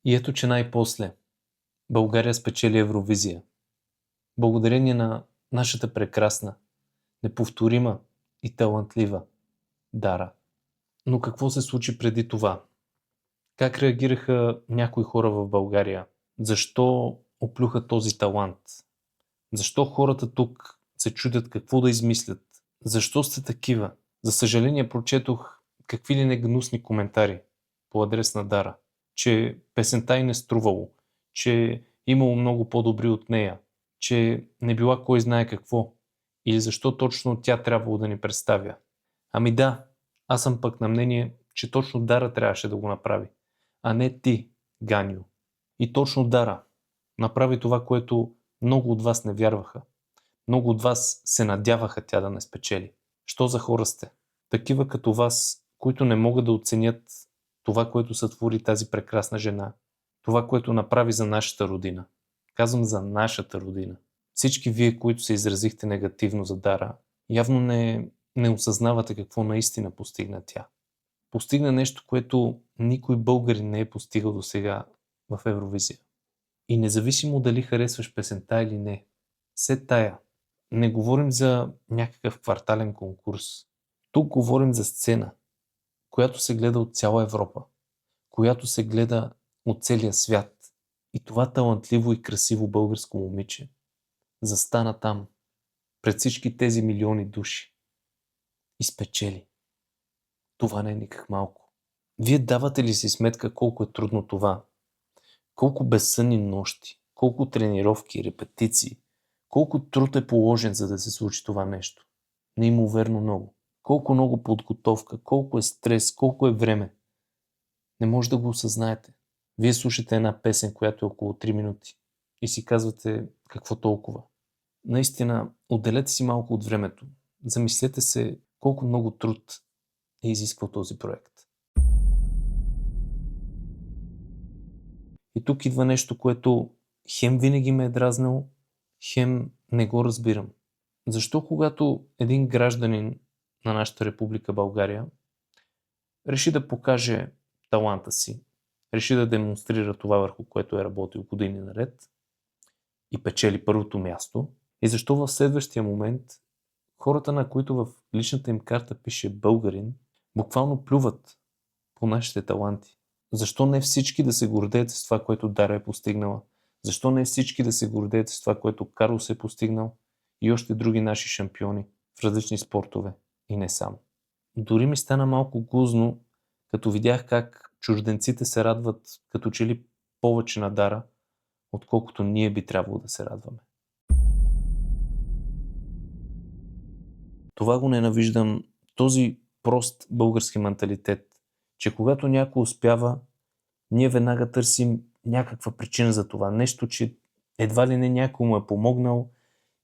И ето, че най-после България спечели Евровизия. Благодарение на нашата прекрасна, неповторима и талантлива Дара. Но какво се случи преди това? Как реагираха някои хора в България? Защо оплюха този талант? Защо хората тук се чудят какво да измислят? Защо сте такива? За съжаление прочетох какви ли не гнусни коментари по адрес на Дара, че песента й не струвало, че имало много по-добри от нея, че не била кой знае какво или защо точно тя трябвало да ни представя. Ами да, аз съм пък на мнение, че точно Дара трябваше да го направи, а не ти, Ганю. И точно Дара направи това, което много от вас не вярваха. Много от вас се надяваха тя да не спечели. Що за хора сте? Такива като вас, които не могат да оценят това, което сътвори тази прекрасна жена. Това, което направи за нашата родина. Казвам за нашата родина. Всички вие, които се изразихте негативно за Дара, явно не осъзнавате какво наистина постигна тя. Постигна нещо, което никой българин не е постигал до сега в Евровизия. И независимо дали харесваш песента или не, все тая. Не говорим за някакъв квартален конкурс. Тук говорим за сцена, която се гледа от цяла Европа, която се гледа от целия свят. И това талантливо и красиво българско момиче застана там, пред всички тези милиони души и спечели. Това не е никак малко. Вие давате ли си сметка колко е трудно това? Колко безсънни нощи, колко тренировки, репетиции, колко труд е положен, за да се случи това нещо? Неимоверно много. Колко много подготовка, колко е стрес, колко е време. Не може да го осъзнаете. Вие слушате една песен, която е около 3 минути и си казвате какво толкова. Наистина, отделете си малко от времето. Замислете се колко много труд е изисквал този проект. И тук идва нещо, което хем винаги ме е дразнило, хем не го разбирам. Защо когато един гражданин на нашата република България реши да покаже таланта си, реши да демонстрира това, върху което е работил години наред и печели първото място, и защо в следващия момент хората, на които в личната им карта пише българин, буквално плюват по нашите таланти? Защо не всички да се гордеят с това, което Дара е постигнала? Защо не всички да се гордеят с това, което Карлос е постигнал и още други наши шампиони в различни спортове и не само? Дори ми стана малко гузно, като видях как чужденците се радват като че ли повече на Дара, отколкото ние би трябвало да се радваме. Това го ненавиждам, този прост български менталитет, че когато някой успява, ние веднага търсим някаква причина за това. Нещо, че едва ли не някой му е помогнал,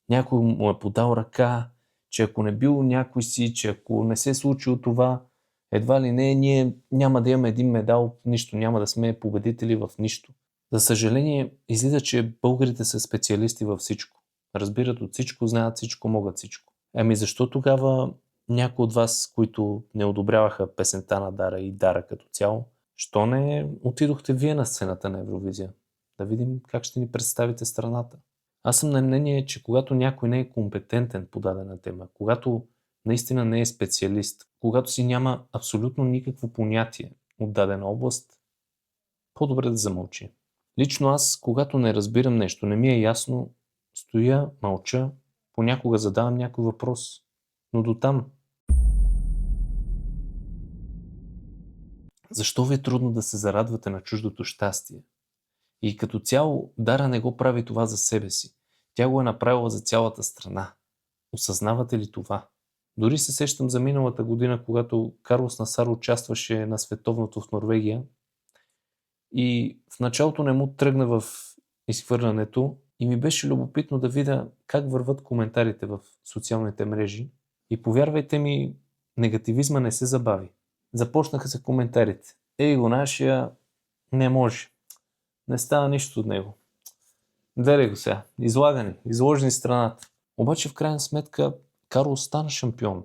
някой му е подал ръка, че ако не бил някой си, че ако не се е случило това, едва ли не, ние няма да имаме един медал в нищо, няма да сме победители в нищо. За съжаление, излиза, че българите са специалисти във всичко. Разбират от всичко, знаят всичко, могат всичко. Ами защо тогава някои от вас, които не одобряваха песента на Дара и Дара като цяло, що не отидохте вие на сцената на Евровизия? Да видим как ще ни представите страната. Аз съм на мнение, че когато някой не е компетентен по дадена тема, когато наистина не е специалист, когато си няма абсолютно никакво понятие от дадена област, по-добре да замълчи. Лично аз, когато не разбирам нещо, не ми е ясно, стоя, мълча, понякога задавам някой въпрос, но дотам. Защо ви е трудно да се зарадвате на чуждото щастие? И като цяло Дара не го прави това за себе си. Тя го е направила за цялата страна. Осъзнавате ли това? Дори се сещам за миналата година, когато Карлос Насар участваше на световното в Норвегия и в началото не му тръгна в изхвърлянето и ми беше любопитно да видя как върват коментарите в социалните мрежи и повярвайте ми, негативизма не се забави. Започнаха се коментарите. Ей го нашия, не може. Не става нищо от него. Гледай го сега. Изложени страната. Обаче в крайна сметка Карлос стана шампион.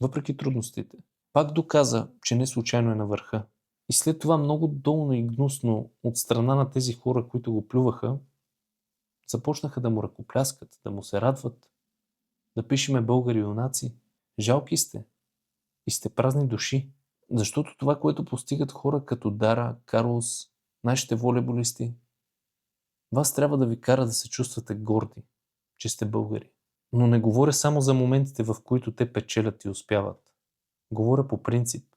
Въпреки трудностите. Пак доказа, че не случайно е на върха. И след това много долно и гнусно от страна на тези хора, които го плюваха, започнаха да му ръкопляскат, да му се радват, да пишеме българи юнаци. Жалки сте и сте празни души, защото това, което постигат хора като Дара, Карлос, нашите волейболисти, вас трябва да ви кара да се чувствате горди, че сте българи. Но не говоря само за моментите, в които те печелят и успяват. Говоря по принцип.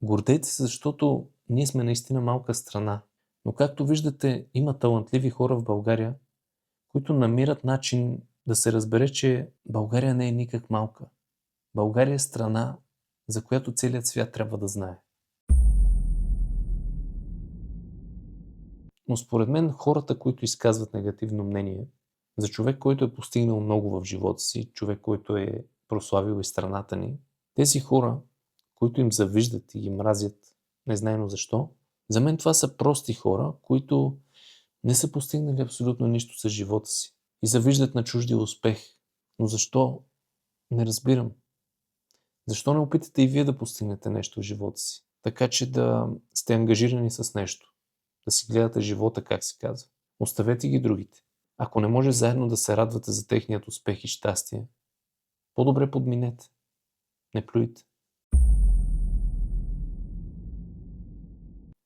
Гордейте се, защото ние сме наистина малка страна. Но както виждате, има талантливи хора в България, които намират начин да се разбере, че България не е никак малка. България е страна, за която целият свят трябва да знае. Но според мен хората, които изказват негативно мнение за човек, който е постигнал много в живота си, човек, който е прославил и страната ни, тези хора, които им завиждат и ги мразят, незнайно защо, за мен това са прости хора, които не са постигнали абсолютно нищо с живота си и завиждат на чуждия успех. Но защо? Не разбирам. Защо не опитате и вие да постигнете нещо в живота си? Така че да сте ангажирани с нещо. Да си гледате живота, как се казва. Оставете ги другите. Ако не може заедно да се радвате за техният успех и щастие, по-добре подминете. Не плюйте.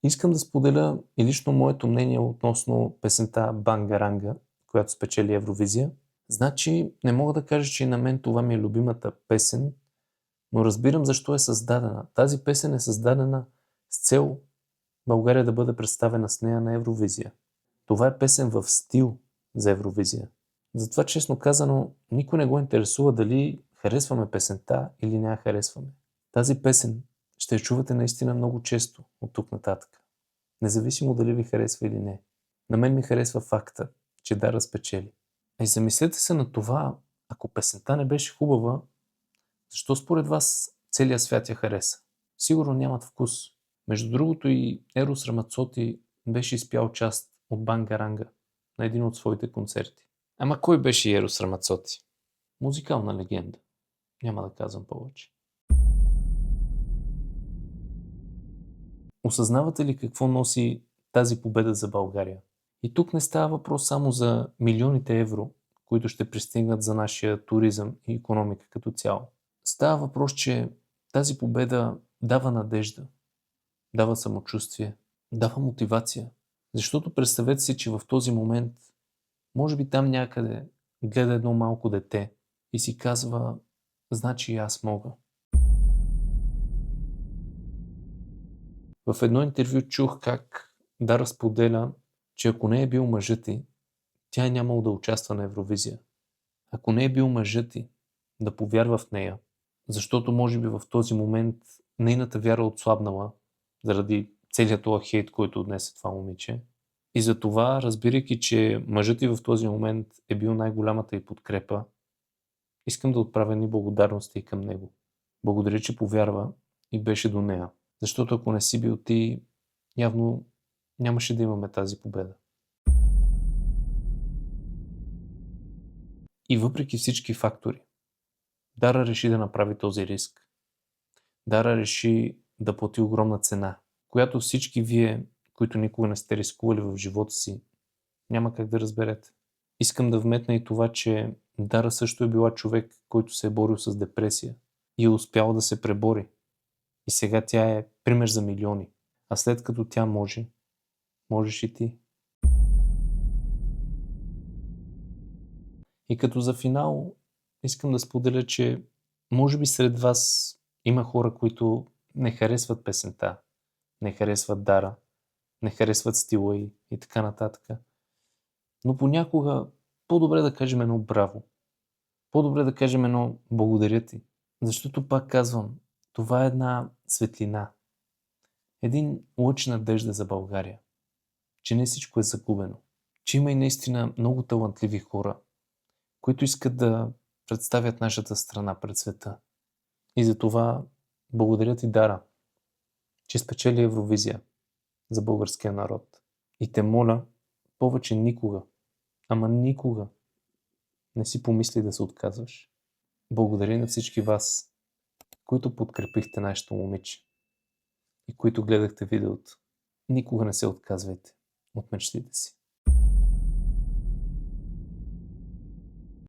Искам да споделя и лично моето мнение относно песента Бангаранга, която спечели Евровизия. Значи, не мога да кажа, че и на мен това ми е любимата песен, но разбирам защо е създадена. Тази песен е създадена с цел България да бъде представена с нея на Евровизия. Това е песен в стил за Евровизия. Затова, честно казано, никой не го интересува дали харесваме песента или не я харесваме. Тази песен ще я чувате наистина много често от тук нататък. Независимо дали ви харесва или не. На мен ми харесва факта, че Дара спечели. И замислете се на това, ако песента не беше хубава, защо според вас целият свят я хареса? Сигурно нямат вкус. Между другото и Ерос Рамацоти беше изпял част от Бангаранга на един от своите концерти. Ама кой беше Ерос Рамацоти? Музикална легенда. Няма да казвам повече. Осъзнавате ли какво носи тази победа за България? И тук не става въпрос само за милионите евро, които ще пристигнат за нашия туризъм и икономика като цяло. Става въпрос, че тази победа дава надежда, дава самочувствие, дава мотивация. Защото представете си, че в този момент, може би там някъде гледа едно малко дете и си казва, значи и аз мога. В едно интервю чух как Дара споделя, че ако не е бил мъжът й, тя е нямало да участва на Евровизия. Ако не е бил мъжът й да повярва в нея, защото може би в този момент нейната вяра отслабнала заради целият този хейт, който отнесе това момиче. И затова, разбирайки, че мъжът й в този момент е бил най-голямата й подкрепа, искам да отправя ни благодарности към него. Благодаря, че повярва и беше до нея. Защото ако не си бил ти, явно нямаше да имаме тази победа. И въпреки всички фактори, Дара реши да направи този риск. Дара реши да плати огромна цена, която всички вие, които никога не сте рискували в живота си, няма как да разберете. Искам да вметна и това, че Дара също е била човек, който се е борил с депресия и е успяла да се пребори. И сега тя е пример за милиони. А след като тя може, можеш и ти. И като за финал, искам да споделя, че може би сред вас има хора, които не харесват песента, не харесват Дара, не харесват стила и така нататък. Но понякога по-добре да кажем едно браво. По-добре да кажем едно благодаря ти. Защото пак казвам, това е една светлина. Един лъч надежда за България. Че не всичко е загубено. Че има и наистина много талантливи хора, които искат да представят нашата страна пред света. И за това благодаря ти, Дара, че спечели Евровизия за българския народ. И те моля, повече никога, ама никога не си помисли да се отказваш. Благодаря на всички вас, които подкрепихте нашето момиче. и които гледахте видеото, никога не се отказвайте от мечтите си.